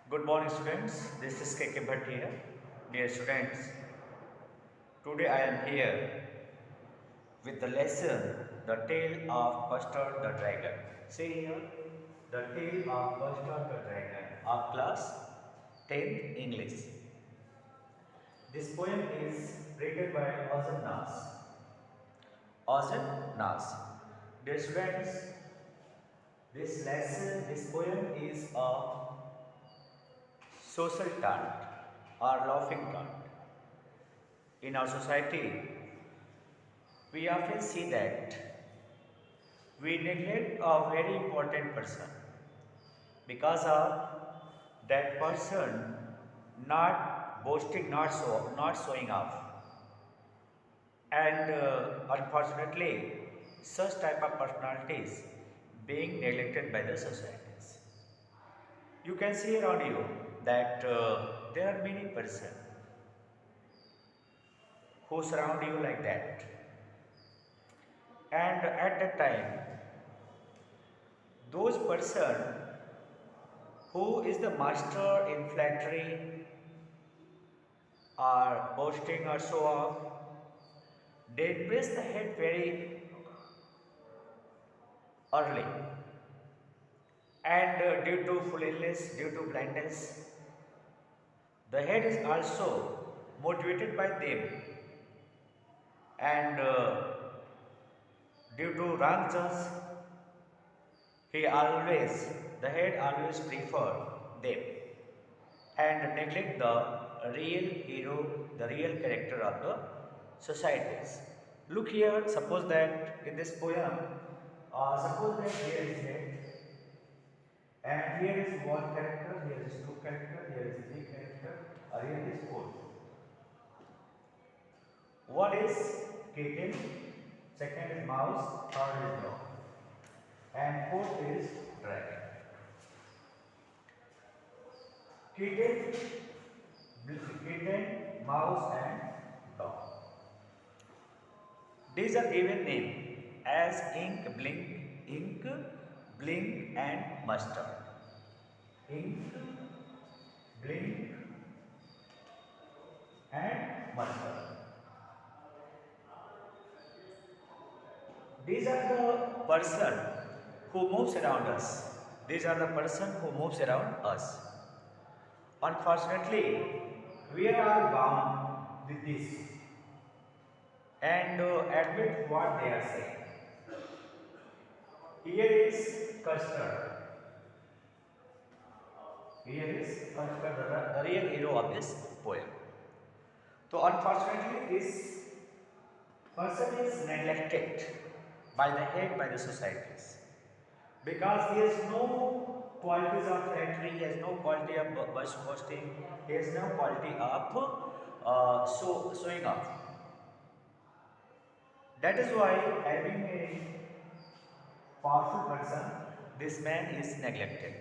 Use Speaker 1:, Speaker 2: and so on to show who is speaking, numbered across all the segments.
Speaker 1: Good morning, students. This is K. Bhatt here. Dear students, today I am here with the lesson The Tale of Buster the Dragon. See here, The Tale of Buster the Dragon of class 10th English. This poem is written by Ozan Nas. Ozan Nas. Dear students, this poem is a social taunt or laughing taunt. In our society, we often see that we neglect a very important person because of that person not boasting, not showing off, and unfortunately, such type of personalities being neglected by the societies. You can see around you that there are many persons who surround you like that, and at that time those person who is the master in flattery or boasting or show off, they press the head very early, and due to foolishness, due to blindness, the head is also motivated by them, and due to wrong choice, the head always prefer them and neglect the real hero, the real character of the societies. Look here, suppose that in this poem, suppose that here is head, and here is one character, here is two character, here is three character, or here is four. One is kitten, second is mouse, third is dog, and fourth is dragon. Kitten, mouse, and dog. These are given name as ink, blink, and mustard. Ink, blink, and mustard. These are the person who moves around us. These are the person who moves around us. Unfortunately, we are all bound with this and admit what they are saying. Here is custard. Here is custard, the real hero of this poem. So unfortunately, this person is neglected by the head, by the societies, because he has no qualities of flattery, he has no quality of boasting, he has no quality of showing off. That is why, having a powerful person, this man is neglected.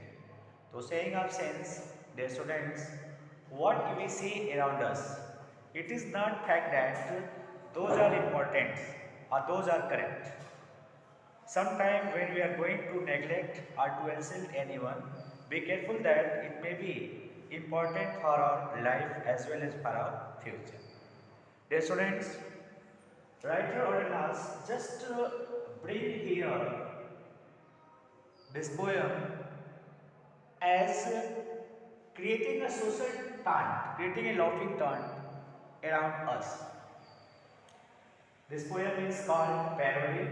Speaker 1: So, saying of sense, dear students, what we see around us, it is not fact that those are important or those are correct. Sometimes when we are going to neglect or to insult anyone, be careful that it may be important for our life as well as for our future. Dear students, writer Ordanas just bring here this poem as creating a social taunt, creating a laughing taunt around us. This poem is called parody,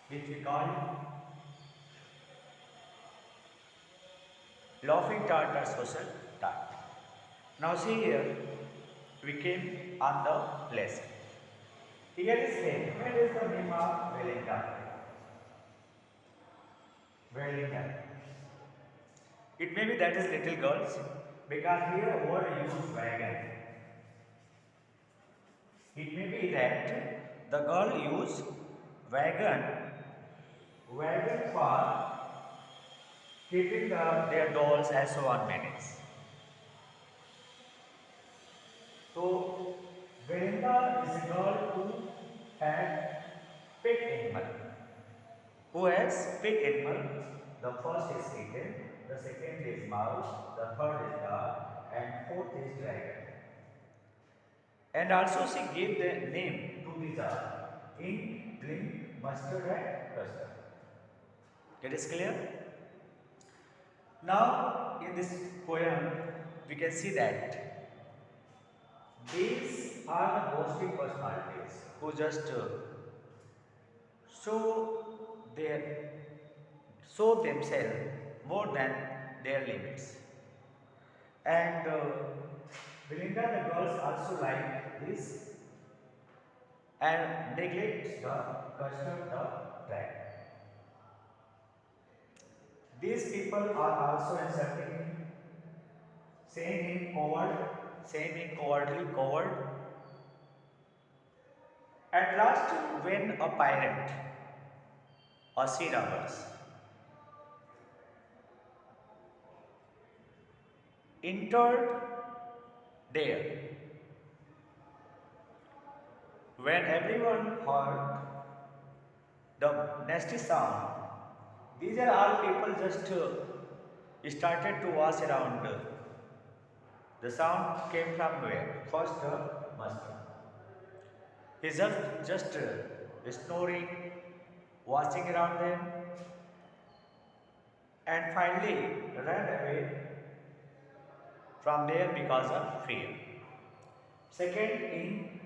Speaker 1: which we call laughing taunt or social taunt. Now see here, we came on the lesson. Here is head. Where is the name of Wellington? Wellington. It may be that is little girls, because here word used wagon. It may be that the girl used wagon for keeping their dolls as so on minutes. So, Belinda is a girl who had pet animal. Who has pet animal The first is kitten, the second is mouse, the third is dog, and fourth is dragon. And also she gave the name to the jar: ink, blink, mustard, and custard. It is clear? Now, in this poem, we can see that these are the boasting personalities who just show their show themselves more than their limits. And Belinda, the girls also like this and neglect the custom, the track. These people are also insulting him, saying him coward, saying him cowardly, coward. At last, when a pirate, a sea robbers, entered there, when everyone heard the nasty sound, these are all people just started to wash around. The sound came from where? First, the master. He just snoring, watching around them, and finally ran away from there because of fear. Second, in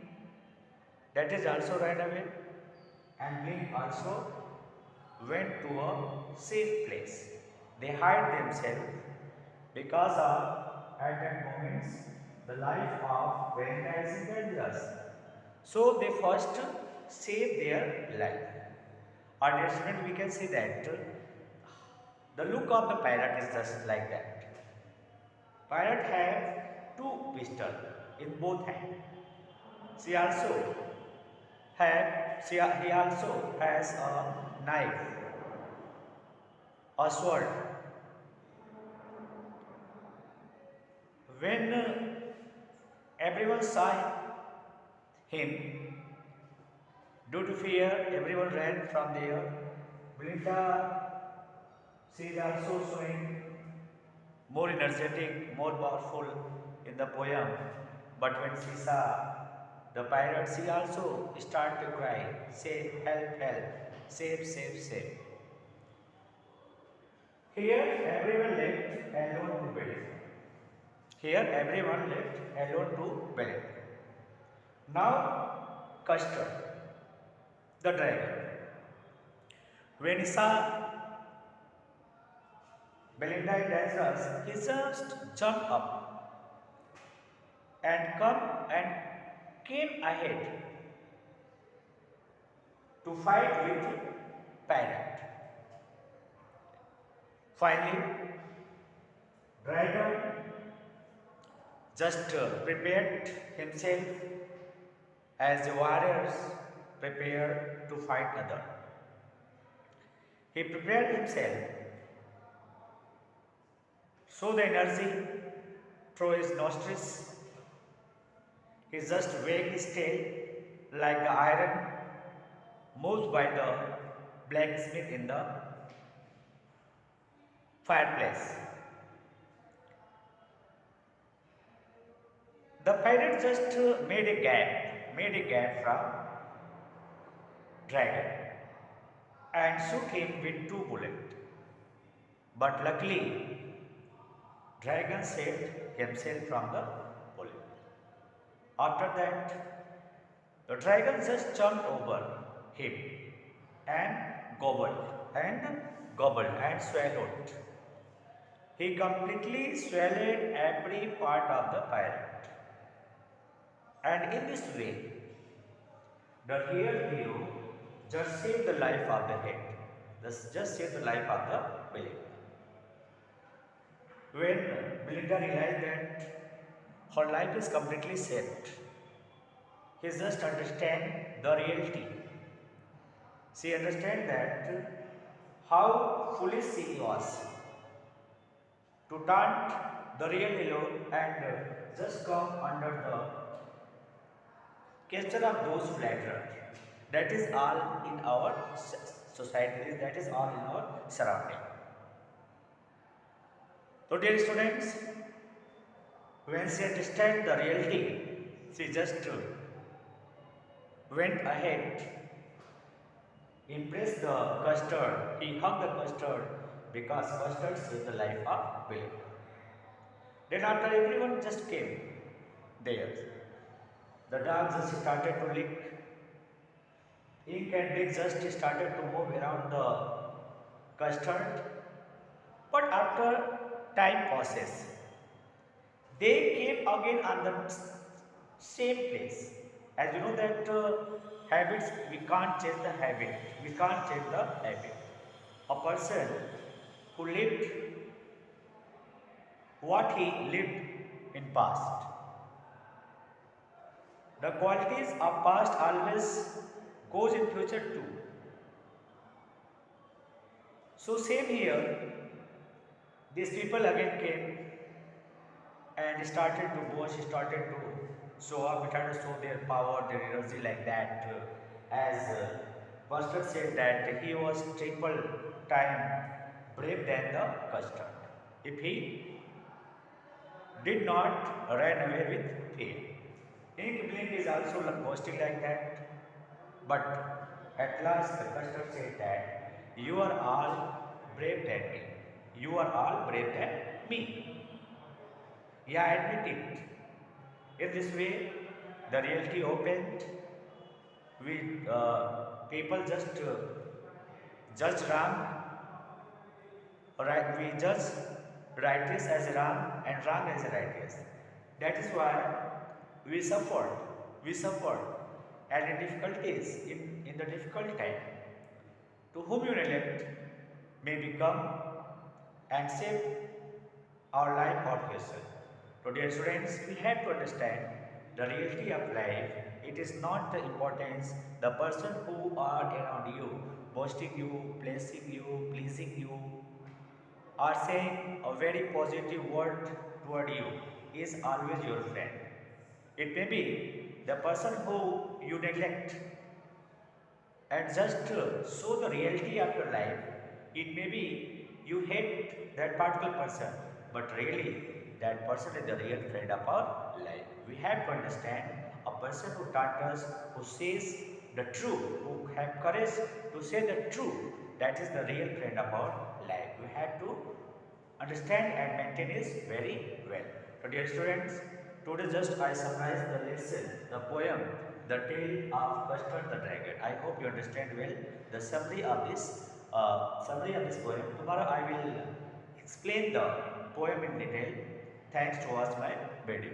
Speaker 1: that is also ran away, and Blink also went to a safe place. They hide themselves because of at that moment the life of Belinda is dangerous. So they first save their life. Our dear student, we can see that the look of the pirate is just like that. Pirate have two pistols in both hands. She also he also has a knife, a sword. When everyone saw him, due to fear, everyone ran from there. Belinda, she is also showing more energetic, more powerful in the poem. But when she saw the pirate, she also started to cry, say, help, help, save, save, save. Here, everyone left alone to build. Here, everyone left alone to build. Now, Custard, the dragon. When he saw Belinda in dancers, he just jumped up and came ahead to fight with pirate. Finally, dragon just prepared himself as the warriors prepare to fight other. He prepared himself, so the energy through his nostrils. He just wag his tail like the iron moved by the blacksmith in the fireplace. The pirate just made a gap from dragon and shoot him with two bullets. But luckily, dragon saved himself from the bullet. After that, the dragon just jumped over him and gobbled and swallowed. He completely swallowed every part of the pirate. And in this way, the real hero just saved the life of the head. Just saved the life of the villain. When Belinda realized that her life is completely saved, he just understand the reality. She understand that how foolish she was to taunt the real hero and just come under the capture of those flatterers. That is all in our society, that is all in our surrounding. So dear students, when she understood the reality, she just went ahead, impressed the custard. He hugged the custard because custard saved the life of William. Then after everyone just came there, the dog just started to lick. Ink and Dick just started to move around the custard. But after time passes, they came again on the same place. As you know that habits, we can't change the habit. We can't change the habit. A person who lived what he lived in past. The qualities of past always goes in future too. So same here, these people again came and started to boast, started to show up, started to show their power, their energy like that. As Buster said that he was triple time brave than the custard. If he did not run away with fear. Ink Blink is also boasting like that. But at last the custard said that you are all brave than me. You are all brave than me. Yeah, admit it. In this way, the reality opened. We people just judge wrong, right? We judge righteous as wrong and wrong as righteous. That is why we suffered. We suffered and in difficulties in the difficult time. To whom you elect may become and save our life or future. So dear students, we have to understand the reality of life. It is not the importance, the person who are around you, boasting you, blessing you, pleasing you, or saying a very positive word toward you is always your friend. It may be the person who you neglect and just show the reality of your life. It may be you hate that particular person, but really that person is the real friend of our life. We have to understand a person who taught us, who says the truth, who have courage to say the truth, that is the real friend of our life. We have to understand and maintain it very well. So dear students, today just I summarize the lesson, the poem, the tale of Custard the Dragon. I hope you understand well the summary of this poem. Tomorrow I will explain the poem in detail. Thanks to watch my video.